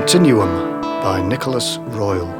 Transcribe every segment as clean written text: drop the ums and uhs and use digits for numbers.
Continuum by Nicholas Royle.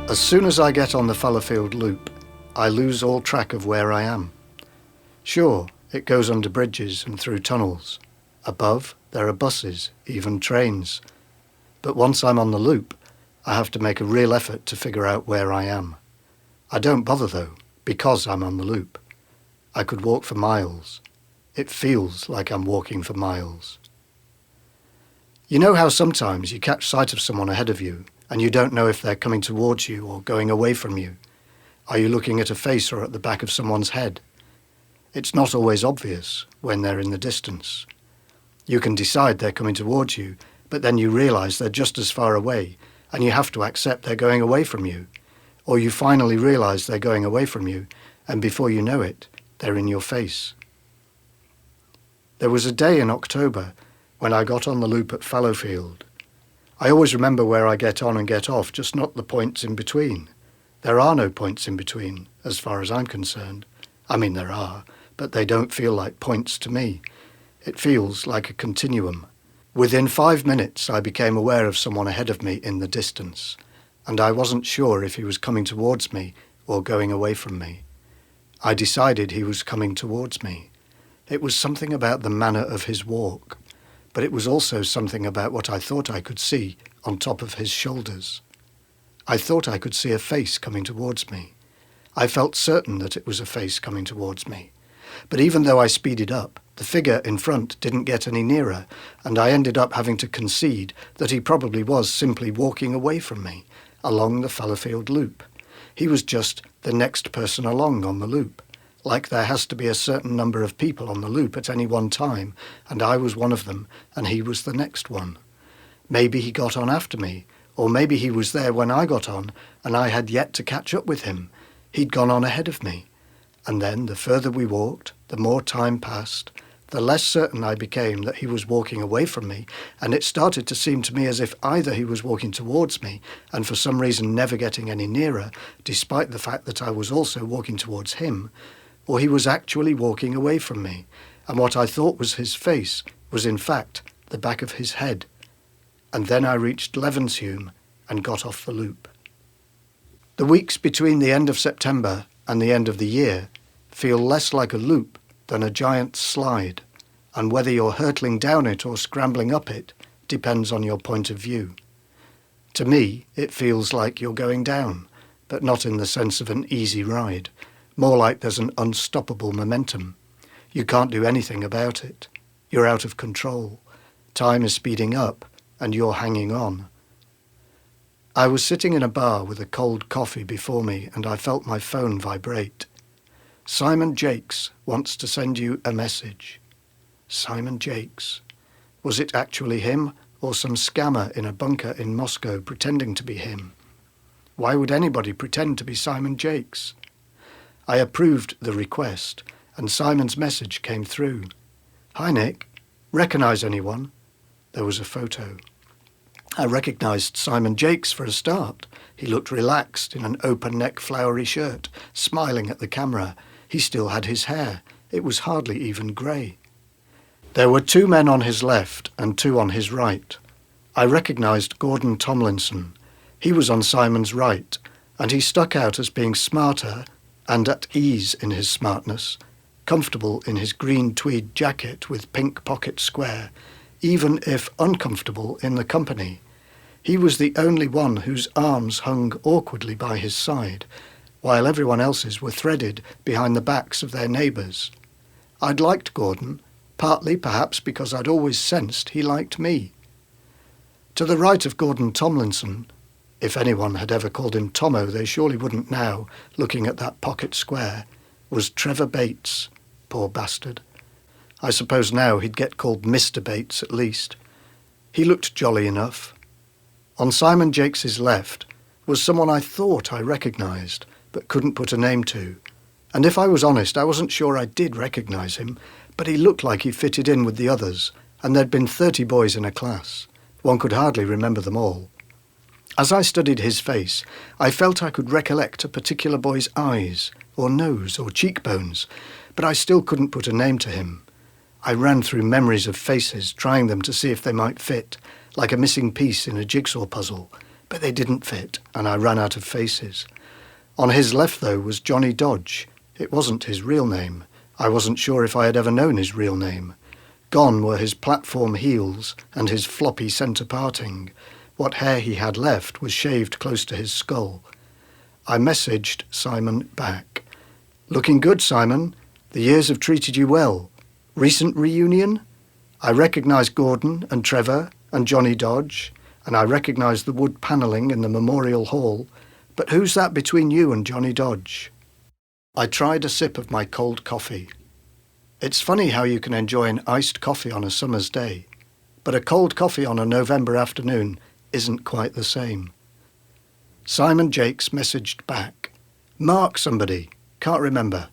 As soon as I get on the Fallowfield loop, I lose all track of where I am. Sure, it goes under bridges and through tunnels. Above, there are buses, even trains. But once I'm on the loop, I have to make a real effort to figure out where I am. I don't bother though, because I'm on the loop. I could walk for miles. It feels like I'm walking for miles. You know how sometimes you catch sight of someone ahead of you and you don't know if they're coming towards you or going away from you? Are you looking at a face or at the back of someone's head? It's not always obvious when they're in the distance. You can decide they're coming towards you, but then you realise they're just as far away and you have to accept they're going away from you. Or you finally realise they're going away from you and before you know it, they're in your face. There was a day in October when I got on the loop at Fallowfield. I always remember where I get on and get off, just not the points in between. There are no points in between, as far as I'm concerned. I mean, there are, but they don't feel like points to me. It feels like a continuum. Within 5 minutes, I became aware of someone ahead of me in the distance, and I wasn't sure if he was coming towards me or going away from me. I decided he was coming towards me. It was something about the manner of his walk, but it was also something about what I thought I could see on top of his shoulders. I thought I could see a face coming towards me. I felt certain that it was a face coming towards me. But even though I speeded up, the figure in front didn't get any nearer, and I ended up having to concede that he probably was simply walking away from me along the Fallowfield loop. He was just the next person along on the loop. Like there has to be a certain number of people on the loop at any one time, and I was one of them, and he was the next one. Maybe he got on after me, or maybe he was there when I got on, and I had yet to catch up with him. He'd gone on ahead of me. And then, the further we walked, the more time passed, the less certain I became that he was walking away from me, and it started to seem to me as if either he was walking towards me, and for some reason never getting any nearer, despite the fact that I was also walking towards him, or he was actually walking away from me, and what I thought was his face was in fact the back of his head. And then I reached Levenshulme and got off the loop. The weeks between the end of September and the end of the year feel less like a loop than a giant slide, and whether you're hurtling down it or scrambling up it depends on your point of view. To me, it feels like you're going down, but not in the sense of an easy ride. More like there's an unstoppable momentum. You can't do anything about it. You're out of control. Time is speeding up, and you're hanging on. I was sitting in a bar with a cold coffee before me, and I felt my phone vibrate. Simon Jakes wants to send you a message. Simon Jakes. Was it actually him, or some scammer in a bunker in Moscow pretending to be him? Why would anybody pretend to be Simon Jakes? I approved the request, and Simon's message came through. Hi, Nick. Recognise anyone? There was a photo. I recognised Simon Jakes for a start. He looked relaxed in an open-neck flowery shirt, smiling at the camera. He still had his hair. It was hardly even grey. There were 2 men on his left and 2 on his right. I recognised Gordon Tomlinson. He was on Simon's right, and he stuck out as being smarter and at ease in his smartness, comfortable in his green tweed jacket with pink pocket square, even if uncomfortable in the company. He was the only one whose arms hung awkwardly by his side, while everyone else's were threaded behind the backs of their neighbours. I'd liked Gordon, partly perhaps because I'd always sensed he liked me. To the right of Gordon Tomlinson, if anyone had ever called him Tomo, they surely wouldn't now, looking at that pocket square, was Trevor Bates, poor bastard. I suppose now he'd get called Mr. Bates at least. He looked jolly enough. On Simon Jakes's left was someone I thought I recognised, but couldn't put a name to. And if I was honest, I wasn't sure I did recognise him, but he looked like he fitted in with the others, and there'd been 30 boys in a class. One could hardly remember them all. As I studied his face, I felt I could recollect a particular boy's eyes, or nose, or cheekbones, but I still couldn't put a name to him. I ran through memories of faces, trying them to see if they might fit, like a missing piece in a jigsaw puzzle, but they didn't fit, and I ran out of faces. On his left, though, was Johnny Dodge. It wasn't his real name. I wasn't sure if I had ever known his real name. Gone were his platform heels and his floppy centre parting. What hair he had left was shaved close to his skull. I messaged Simon back. "Looking good, Simon. The years have treated you well. Recent reunion? I recognise Gordon and Trevor and Johnny Dodge, and I recognise the wood panelling in the Memorial Hall, but who's that between you and Johnny Dodge?" I tried a sip of my cold coffee. It's funny how you can enjoy an iced coffee on a summer's day, but a cold coffee on a November afternoon isn't quite the same. Simon Jakes messaged back. "Mark somebody. Can't remember."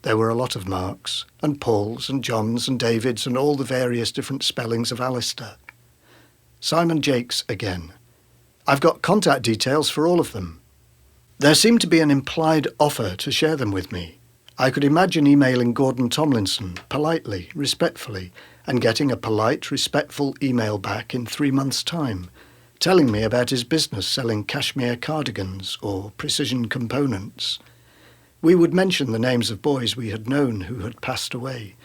There were a lot of Marks, and Pauls, and Johns, and Davids, and all the various different spellings of Alistair. Simon Jakes again. "I've got contact details for all of them." There seemed to be an implied offer to share them with me. I could imagine emailing Gordon Tomlinson, politely, respectfully, and getting a polite, respectful email back in 3 months' time, telling me about his business selling cashmere cardigans or precision components. We would mention the names of boys we had known who had passed away,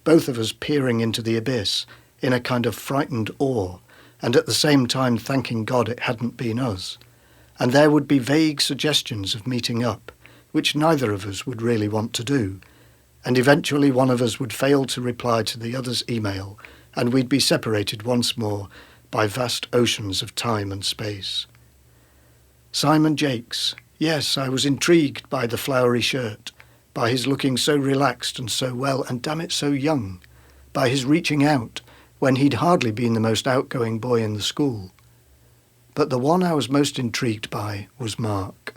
both of us peering into the abyss in a kind of frightened awe, and at the same time thanking God it hadn't been us. And there would be vague suggestions of meeting up, which neither of us would really want to do, and eventually one of us would fail to reply to the other's email, and we'd be separated once more by vast oceans of time and space. Simon Jakes. Yes, I was intrigued by the flowery shirt, by his looking so relaxed and so well, and damn it, so young, by his reaching out when he'd hardly been the most outgoing boy in the school. But the one I was most intrigued by was Mark.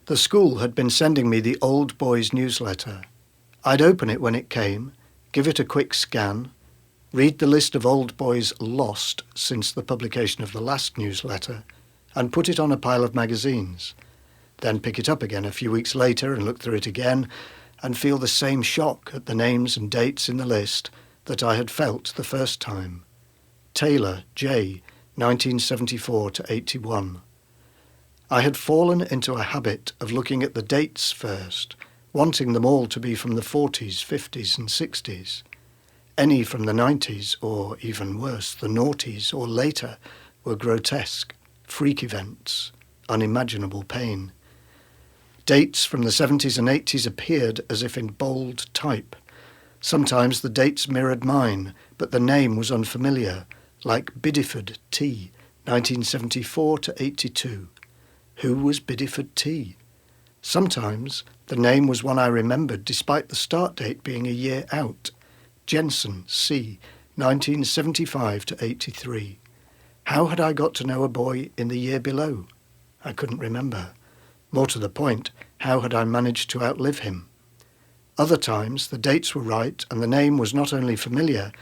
The school had been sending me the Old Boys newsletter. I'd open it when it came, give it a quick scan, read the list of Old Boys lost since the publication of the last newsletter, and put it on a pile of magazines, then pick it up again a few weeks later and look through it again and feel the same shock at the names and dates in the list that I had felt the first time. Taylor, J., 1974 to 81. I had fallen into a habit of looking at the dates first, wanting them all to be from the 40s, 50s and 60s. Any from the 90s, or even worse, the noughties or later, were grotesque, freak events, unimaginable pain. Dates from the 70s and 80s appeared as if in bold type. Sometimes the dates mirrored mine, but the name was unfamiliar, like Bideford T, 1974 to 82. Who was Bideford T? Sometimes the name was one I remembered despite the start date being a year out. Jensen C, 1975 to 83. How had I got to know a boy in the year below? I couldn't remember. More to the point, how had I managed to outlive him? Other times the dates were right and the name was not only familiar,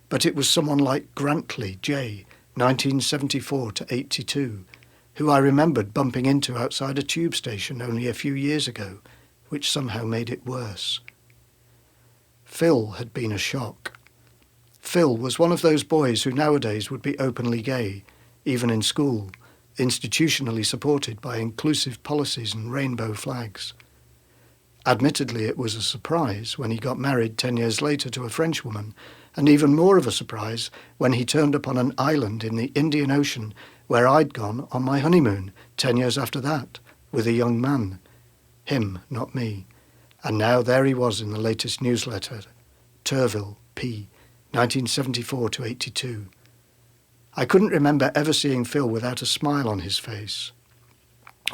but it was someone like Grantley J, 1974 to 82, who I remembered bumping into outside a tube station only a few years ago, which somehow made it worse. Phil had been a shock. Phil was one of those boys who nowadays would be openly gay, even in school, institutionally supported by inclusive policies and rainbow flags. Admittedly, it was a surprise when he got married 10 years later to a Frenchwoman, and even more of a surprise when he turned up on an island in the Indian Ocean where I'd gone on my honeymoon 10 years after that, with a young man. Him, not me. And now there he was in the latest newsletter, Turville, P, 1974 to 82. I couldn't remember ever seeing Phil without a smile on his face.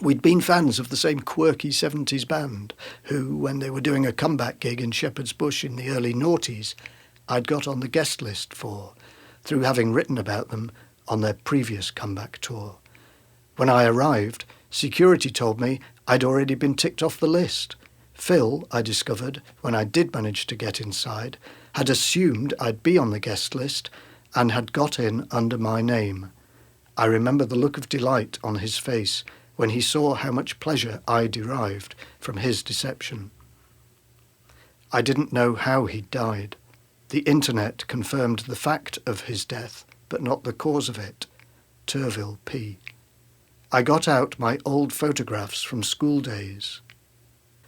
We'd been fans of the same quirky 70s band who, when they were doing a comeback gig in Shepherd's Bush in the early noughties, I'd got on the guest list for, through having written about them on their previous comeback tour. When I arrived, security told me I'd already been ticked off the list. Phil, I discovered, when I did manage to get inside, had assumed I'd be on the guest list and had got in under my name. I remember the look of delight on his face when he saw how much pleasure I derived from his deception. I didn't know how he'd died. The internet confirmed the fact of his death, but not the cause of it. Turville P. I got out my old photographs from school days.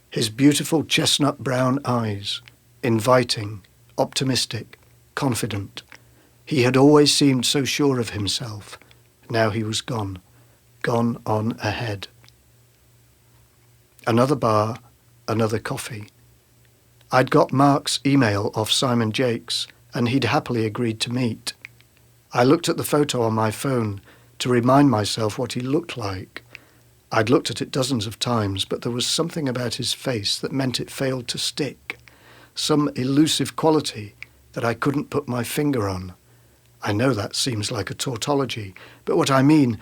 His beautiful chestnut brown eyes, inviting, optimistic, confident. He had always seemed so sure of himself. Now he was gone on ahead. Another bar, another coffee. I'd got Mark's email off Simon Jakes, and he'd happily agreed to meet. I looked at the photo on my phone to remind myself what he looked like. I'd looked at it dozens of times, but there was something about his face that meant it failed to stick, some elusive quality that I couldn't put my finger on. I know that seems like a tautology, but what I mean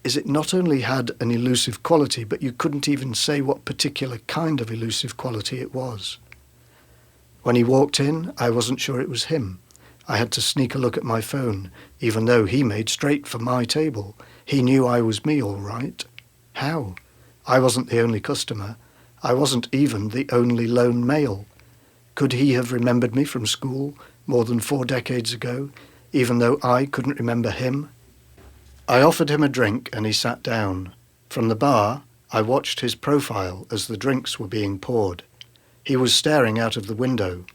is it not only had an elusive quality, but you couldn't even say what particular kind of elusive quality it was. When he walked in, I wasn't sure it was him. I had to sneak a look at my phone, even though he made straight for my table. He knew I was me all right. How? I wasn't the only customer. I wasn't even the only lone male. Could he have remembered me from school more than 4 decades ago, even though I couldn't remember him? I offered him a drink and he sat down. From the bar, I watched his profile as the drinks were being poured. He was staring out of the window.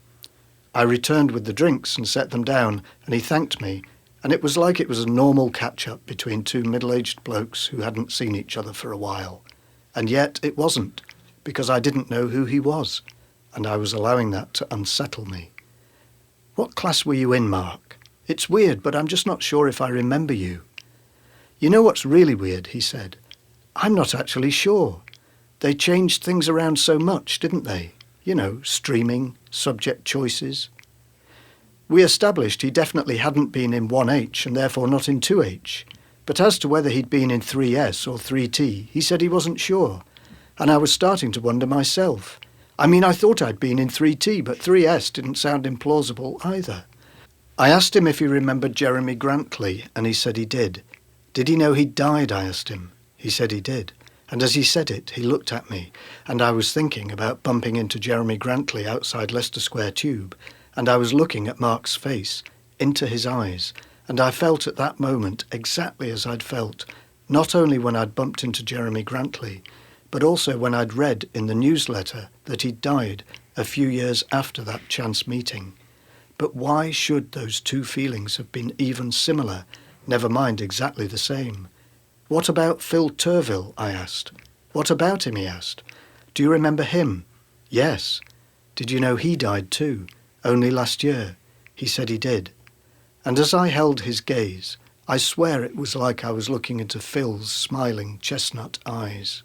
I returned with the drinks and set them down, and he thanked me, and it was like it was a normal catch-up between 2 middle-aged blokes who hadn't seen each other for a while. And yet it wasn't, because I didn't know who he was, and I was allowing that to unsettle me. What class were you in, Mark? It's weird, but I'm just not sure if I remember you. You know what's really weird, he said. I'm not actually sure. They changed things around so much, didn't they? You know, streaming, subject choices. We established he definitely hadn't been in 1H and therefore not in 2H. But as to whether he'd been in 3S or 3T, he said he wasn't sure. And I was starting to wonder myself. I mean, I thought I'd been in 3T, but 3S didn't sound implausible either. I asked him if he remembered Jeremy Grantley, and he said he did. Did he know he'd died, I asked him. He said he did. And as he said it, he looked at me, and I was thinking about bumping into Jeremy Grantley outside Leicester Square Tube, and I was looking at Mark's face, into his eyes, and I felt at that moment exactly as I'd felt, not only when I'd bumped into Jeremy Grantley, but also when I'd read in the newsletter that he'd died a few years after that chance meeting. But why should those two feelings have been even similar, never mind exactly the same? What about Phil Turville, I asked. What about him, he asked. Do you remember him? Yes. Did you know he died too, only last year? He said he did. And as I held his gaze, I swear it was like I was looking into Phil's smiling chestnut eyes.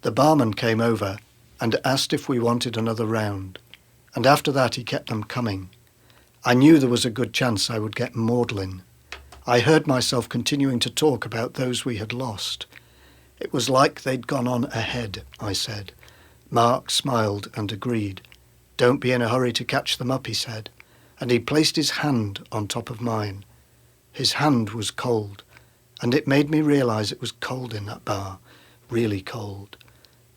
The barman came over and asked if we wanted another round, and after that he kept them coming. I knew there was a good chance I would get maudlin. I heard myself continuing to talk about those we had lost. It was like they'd gone on ahead, I said. Mark smiled and agreed. Don't be in a hurry to catch them up, he said, and he placed his hand on top of mine. His hand was cold, and it made me realise it was cold in that bar, really cold.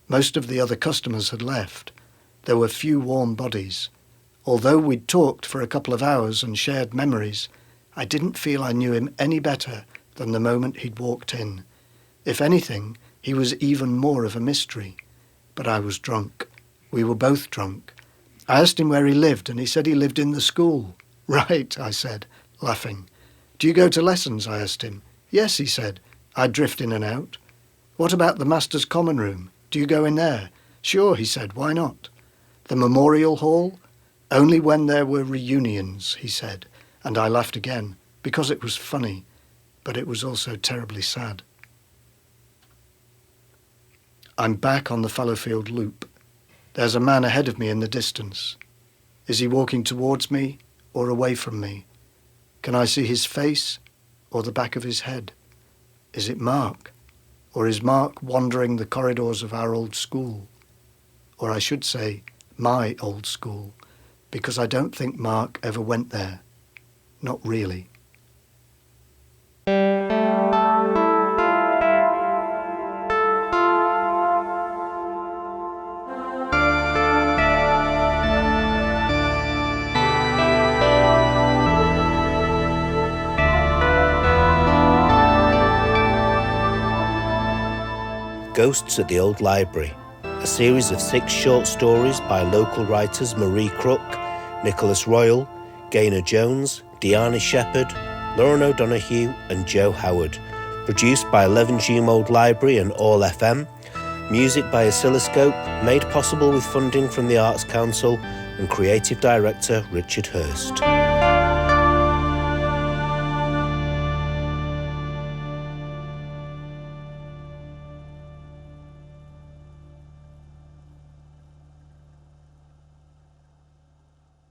Most of the other customers had left. There were few warm bodies. Although we'd talked for a couple of hours and shared memories, I didn't feel I knew him any better than the moment he'd walked in. If anything, he was even more of a mystery. But I was drunk. We were both drunk. I asked him where he lived, and he said he lived in the school. Right, I said, laughing. Do you go to lessons, I asked him. Yes, he said. I drift in and out. What about the master's common room? Do you go in there? Sure, he said. Why not? The memorial hall? Only when there were reunions, he said. And I laughed again, because it was funny, but it was also terribly sad. I'm back on the Fallowfield Loop. There's a man ahead of me in the distance. Is he walking towards me or away from me? Can I see his face or the back of his head? Is it Mark? Or is Mark wandering the corridors of our old school? Or I should say, my old school, because I don't think Mark ever went there. Not really. Ghosts at the Old Library, a series of 6 short stories by local writers Marie Crook, Nicholas Royle, Gaynor Jones, Deanna Shepherd, Lauren O'Donoghue and Joe Howard. Produced by Levenshulme Old Library and ALLFM. Music by Oscilloscope, made possible with funding from the Arts Council, and creative director Richard Hirst.